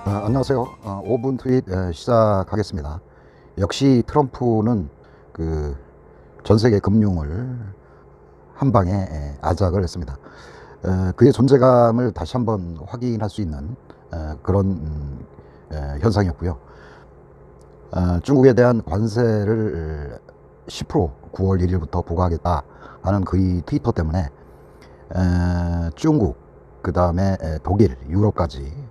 안녕하세요. 5분 트윗 시작하겠습니다. 역시 트럼프는 전 세계 금융을 한 방에 아작을 했습니다. 그의 존재감을 다시 한번 확인할 수 있는 그런 현상이었고요. 중국에 대한 관세를 10% 9월 1일부터 부과하겠다 하는 그의 트위터 때문에 중국, 그 다음에 독일, 유럽까지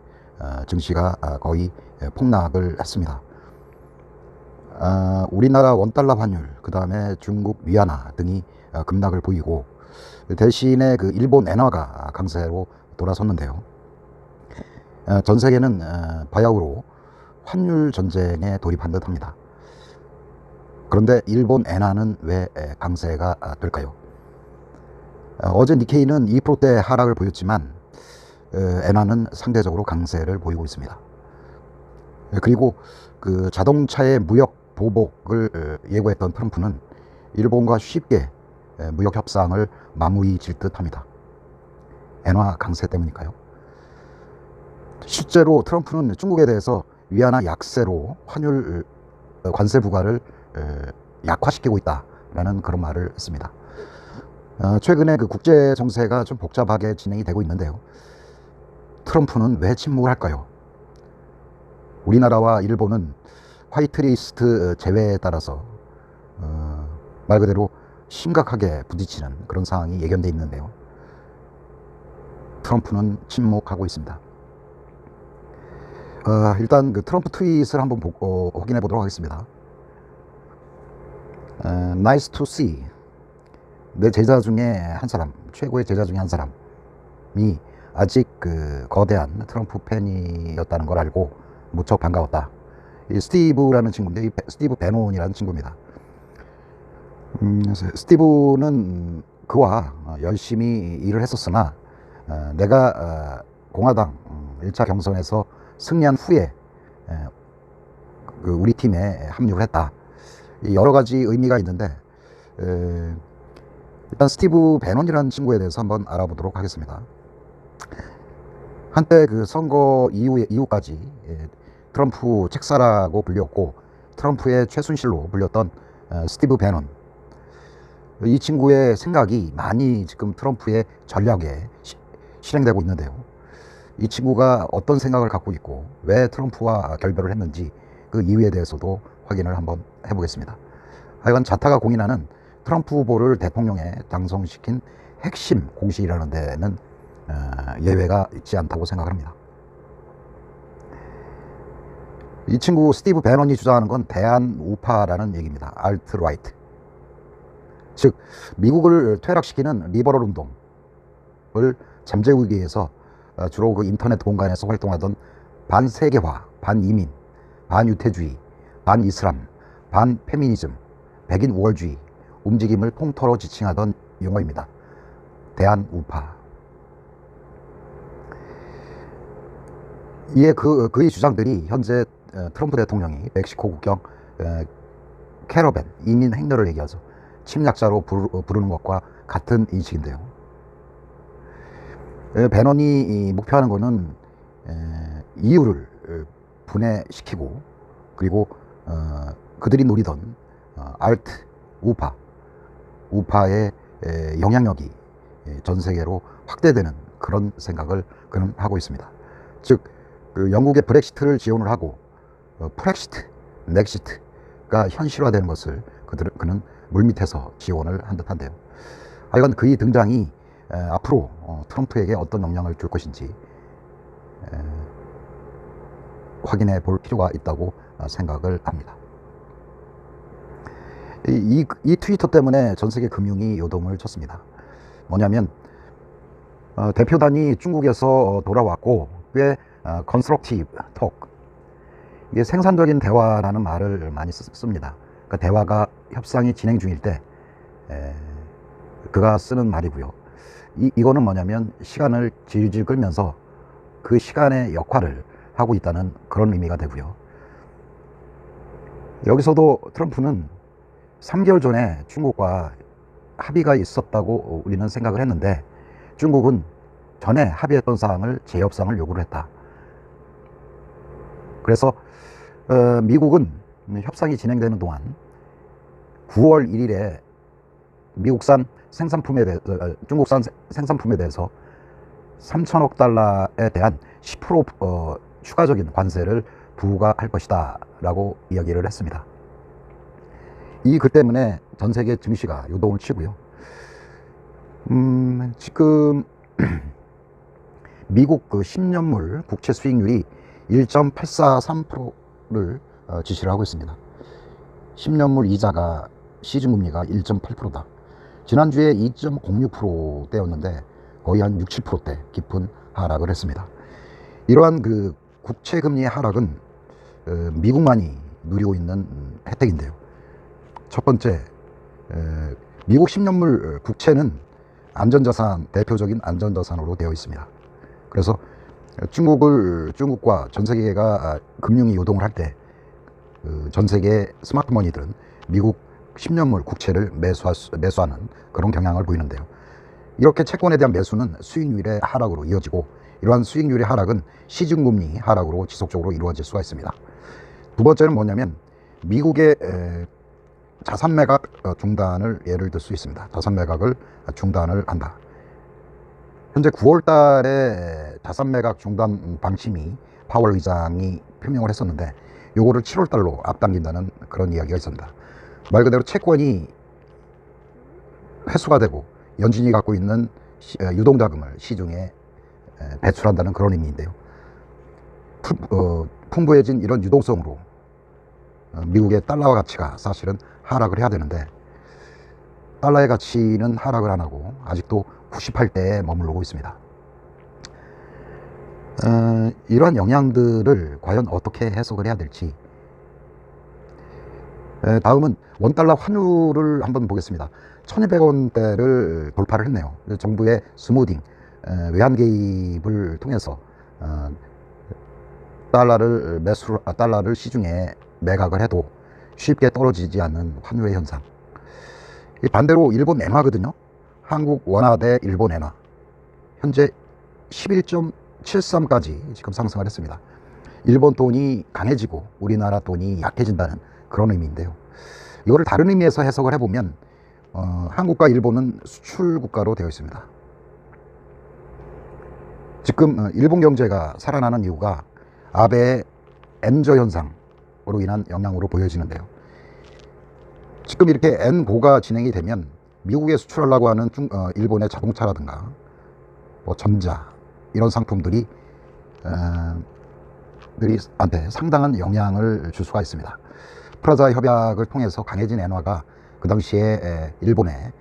증시가 거의 폭락을 했습니다. 우리나라 원달러 환율, 그 다음에 중국 위안화 등이 급락을 보이고, 대신에 일본 엔화가 강세로 돌아섰는데요. 전 세계는 바야흐로 환율 전쟁에 돌입한 듯합니다. 그런데 일본 엔화는 왜 강세가 될까요? 어제 니케이는 2%대 하락을 보였지만 엔화는 상대적으로 강세를 보이고 있습니다. 그리고 자동차의 무역 보복을 예고했던 트럼프는 일본과 쉽게 무역 협상을 마무리 질 듯합니다. 엔화 강세 때문일까요? 실제로 트럼프는 중국에 대해서 위안화 약세로 환율 관세 부과를 약화시키고 있다라는 그런 말을 했습니다. 최근에 국제 정세가 좀 복잡하게 진행이 되고 있는데요. 트럼프는 왜 침묵을 할까요? 우리나라와 일본은 화이트리스트 제외에 따라서 말 그대로 심각하게 부딪히는 그런 상황이 예견돼 있는데요. 트럼프는 침묵하고 있습니다. 일단 트럼프 트윗을 한번 확인해 보도록 하겠습니다. Nice to see. 내 제자 중에 한 사람, 최고의 제자 중에 한 사람이 아직 거대한 트럼프 팬이었다는 걸 알고 무척 반가웠다. 이 스티브라는 친구인데, 스티브 베논이라는 친구입니다. 스티브는 그와 열심히 일을 했었으나 내가 공화당 1차 경선에서 승리한 후에 우리 팀에 합류를 했다. 여러 가지 의미가 있는데, 일단 스티브 베논이라는 친구에 대해서 한번 알아보도록 하겠습니다. 한때 선거 이후까지 트럼프 책사라고 불렸고 트럼프의 최순실로 불렸던 스티브 베논. 이 친구의 생각이 많이 지금 트럼프의 전략에 실행되고 있는데요. 이 친구가 어떤 생각을 갖고 있고 왜 트럼프와 결별을 했는지 그 이유에 대해서도 확인을 한번 해보겠습니다. 하여간 자타가 공인하는 트럼프 후보를 대통령에 당선시킨 핵심 공식이라는 데는 예외가 있지 않다고 생각합니다. 이 친구 스티브 베논이 주장하는 건 대한 우파라는 얘기입니다. 알트라이트. 즉 미국을 퇴락시키는 리버럴 운동을 잠재우기 위해서 주로 인터넷 공간에서 활동하던 반세계화, 반이민, 반유태주의, 반이슬람, 반페미니즘, 백인 우월주의 움직임을 통틀어 지칭하던 용어입니다. 대한 우파. 이에 그의 주장들이 현재 트럼프 대통령이 멕시코 국경 캐러밴 이민 행렬을 얘기하죠. 침략자로 부르는 것과 같은 인식인데요. 베논이 목표하는 것은 이유를 분해시키고, 그리고 그들이 노리던 알트 우파의 영향력이 전 세계로 확대되는 그런 생각을 그는 하고 있습니다. 즉 영국의 브렉시트를 지원을 하고 프렉시트, 넥시트가 현실화되는 것을 그는 물밑에서 지원을 한 듯한데요. 하여간 그의 등장이 앞으로 트럼프에게 어떤 영향을 줄 것인지 확인해 볼 필요가 있다고 생각을 합니다. 이 트위터 때문에 전 세계 금융이 요동을 쳤습니다. 뭐냐면 대표단이 중국에서 돌아왔고 꽤 constructive talk, 이게 생산적인 대화라는 말을 많이 씁니다. 그러니까 대화가 협상이 진행 중일 때 그가 쓰는 말이고요. 이거는 뭐냐면 시간을 질질 끌면서 그 시간의 역할을 하고 있다는 그런 의미가 되고요. 여기서도 트럼프는 3개월 전에 중국과 합의가 있었다고 우리는 생각을 했는데 중국은 전에 합의했던 사항을 재협상을 요구를 했다. 그래서 미국은 협상이 진행되는 동안 9월 1일에 미국산 생산품에 대해 중국산 생산품에 대해서 3천억 달러에 대한 10% 추가적인 관세를 부과할 것이다 라고 이야기를 했습니다. 이 글 때문에 전 세계 증시가 요동을 치고요. 지금 미국 그 10년물 국채 수익률이 1.843%를 지시를 하고 있습니다. 10년물 이자가 시중금리가 1.8%다. 지난주에 2.06%대였는데 거의 한 6, 7%대 깊은 하락을 했습니다. 이러한 그 국채 금리의 하락은 미국만이 누리고 있는 혜택인데요. 첫 번째, 미국 10년물 국채는 안전자산, 대표적인 안전자산으로 되어 있습니다. 그래서 중국과 전 세계가 금융이 요동을 할 때 전 세계 스마트머니들은 미국 10년물 국채를 매수하는 그런 경향을 보이는데요. 이렇게 채권에 대한 매수는 수익률의 하락으로 이어지고, 이러한 수익률의 하락은 시중금리 하락으로 지속적으로 이루어질 수가 있습니다. 두 번째는 뭐냐면 미국의 자산 매각 중단을 예를 들 수 있습니다. 자산 매각을 중단을 한다. 현재 9월 달에 자산 매각 중단 방침이 파월 의장이 표명을 했었는데, 요거를 7월 달로 앞당긴다는 그런 이야기가 있습니다. 말 그대로 채권이 회수가 되고 연준이 갖고 있는 유동자금을 시중에 배출한다는 그런 의미인데요. 풍부해진 이런 유동성으로 미국의 달러 가치가 사실은 하락을 해야 되는데, 달러의 가치는 하락을 안 하고 아직도 98대에 머무르고 있습니다. 이러한 영향들을 과연 어떻게 해석을 해야 될지. 다음은 원달러 환율을 한번 보겠습니다. 1200원대를 돌파를 했네요. 정부의 스무딩, 외환 개입을 통해서 달러를 시중에 매각을 해도 쉽게 떨어지지 않는 환율의 현상. 반대로 일본 엔화거든요. 한국 원화 대 일본 엔화, 현재 11.73까지 지금 상승을 했습니다. 일본 돈이 강해지고 우리나라 돈이 약해진다는 그런 의미인데요. 이거를 다른 의미에서 해석을 해보면 한국과 일본은 수출 국가로 되어 있습니다. 지금 일본 경제가 살아나는 이유가 아베의 엔저 현상으로 인한 영향으로 보여지는데요. 지금 이렇게 엔고가 진행이 되면 미국에 수출하려고 하는 일본의 자동차라든가 뭐 전자 이런 상품들이 한테 상당한 영향을 줄 수가 있습니다. 프라자 협약을 통해서 강해진 엔화가 그 당시에 일본의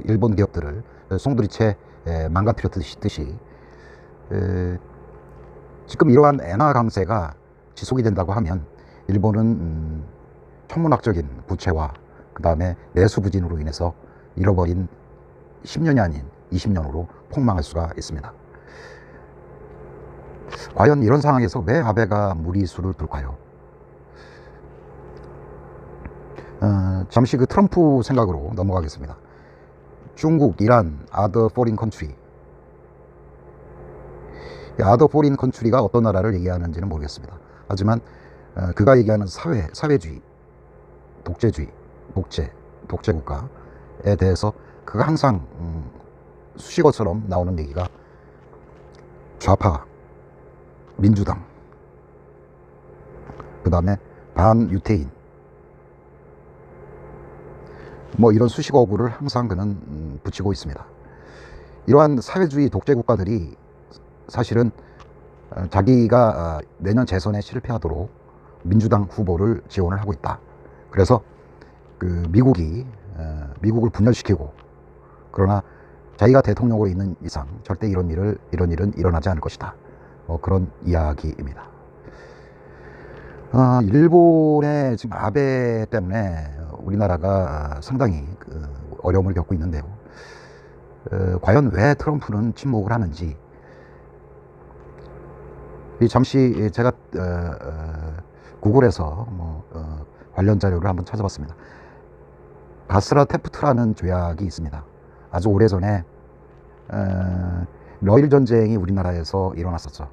일본 기업들을 송두리째 망가뜨렸듯이 지금 이러한 엔화 강세가 지속이 된다고 하면 일본은 천문학적인 부채와 그 다음에 내수 부진으로 인해서 잃어버린 10년이 아닌 20년으로 폭망할 수가 있습니다. 과연 이런 상황에서 왜 아베가 무리수를 둘까요? 잠시 그 트럼프 생각으로 넘어가겠습니다. 중국, 이란, other foreign country. other foreign country가 어떤 나라를 얘기하는지는 모르겠습니다. 하지만 그가 얘기하는 사회주의, 독재주의, 독재 국가에 대해서 그가 항상 수식어처럼 나오는 얘기가 좌파, 민주당, 그 다음에 반유태인, 뭐 이런 수식어구를 항상 그는 붙이고 있습니다. 이러한 사회주의 독재 국가들이 사실은 자기가 내년 재선에 실패하도록 민주당 후보를 지원을 하고 있다. 그래서 그 미국을 분열시키고, 그러나 자기가 대통령으로 있는 이상 절대 이런 일은 일어나지 않을 것이다. 그런 이야기입니다. 일본의 지금 아베 때문에 우리나라가 상당히 어려움을 겪고 있는데요. 과연 왜 트럼프는 침묵을 하는지, 잠시 제가 구글에서 관련 자료를 한번 찾아봤습니다. 바스라 테프트라는 조약이 있습니다. 아주 오래전에 러일 전쟁이 우리나라에서 일어났었죠.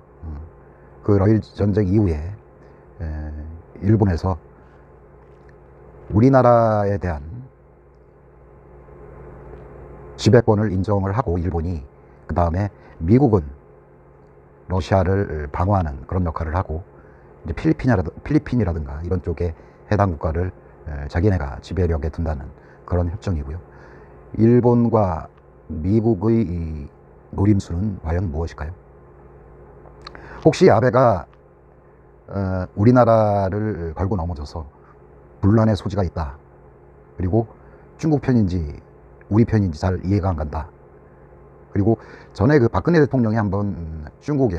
그 러일 전쟁 이후에 일본에서 우리나라에 대한 지배권을 인정을 하고 일본이 그 다음에 미국은 러시아를 방어하는 그런 역할을 하고 이제 필리핀이라든가 이런 쪽에 해당 국가를 자기네가 지배력에 둔다는 그런 협정이고요. 일본과 미국의 이 노림수는 과연 무엇일까요? 혹시 아베가 우리나라를 걸고 넘어져서 분란의 소지가 있다, 그리고 중국 편인지 우리 편인지 잘 이해가 안 간다, 그리고 전에 그 박근혜 대통령이 한번 중국에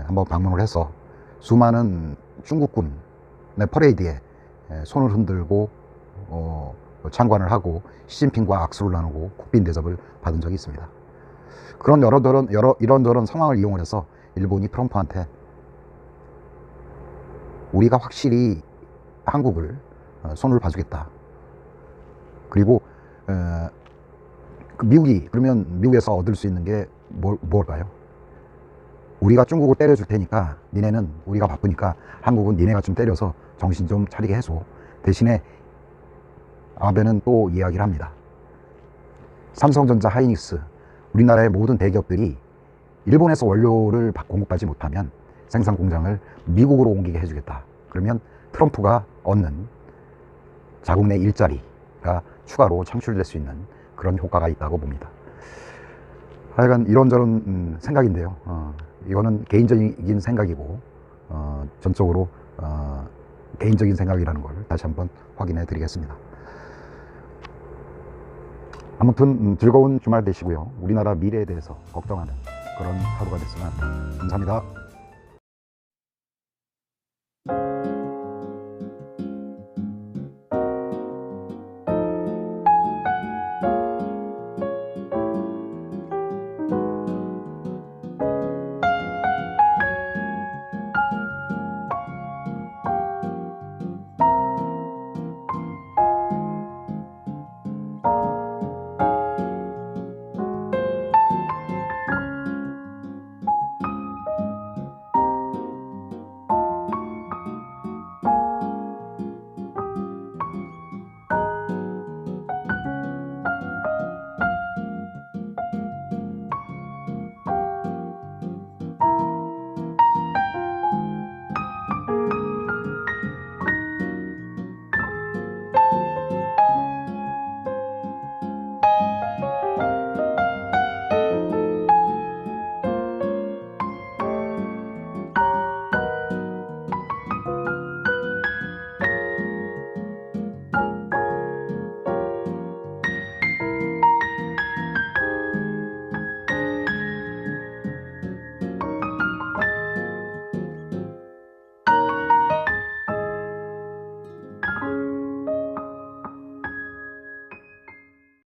한번 방문을 해서 수많은 중국군의 퍼레이드에 손을 흔들고 참관을 하고 시진핑과 악수를 나누고 국빈 대접을 받은 적이 있습니다. 그런 이런저런 상황을 이용을 해서 일본이 트럼프한테 우리가 확실히 한국을 손을 봐주겠다, 그리고 그러면 미국에서 얻을 수 있는 게 뭘까요? 우리가 중국을 때려줄 테니까 니네는, 우리가 바쁘니까 한국은 니네가 좀 때려서 정신 좀 차리게 해줘. 대신에 아베는 또 이야기를 합니다. 삼성전자, 하이닉스, 우리나라의 모든 대기업들이 일본에서 원료를 공급받지 못하면 생산 공장을 미국으로 옮기게 해주겠다. 그러면 트럼프가 얻는 자국 내 일자리가 추가로 창출될 수 있는 그런 효과가 있다고 봅니다. 하여간 이런저런 생각인데요. 이거는 개인적인 생각이고 전적으로 개인적인 생각이라는 걸 다시 한번 확인해 드리겠습니다. 아무튼 즐거운 주말 되시고요. 우리나라 미래에 대해서 걱정하는 그런 하루가 됐으면 합니다. 감사합니다.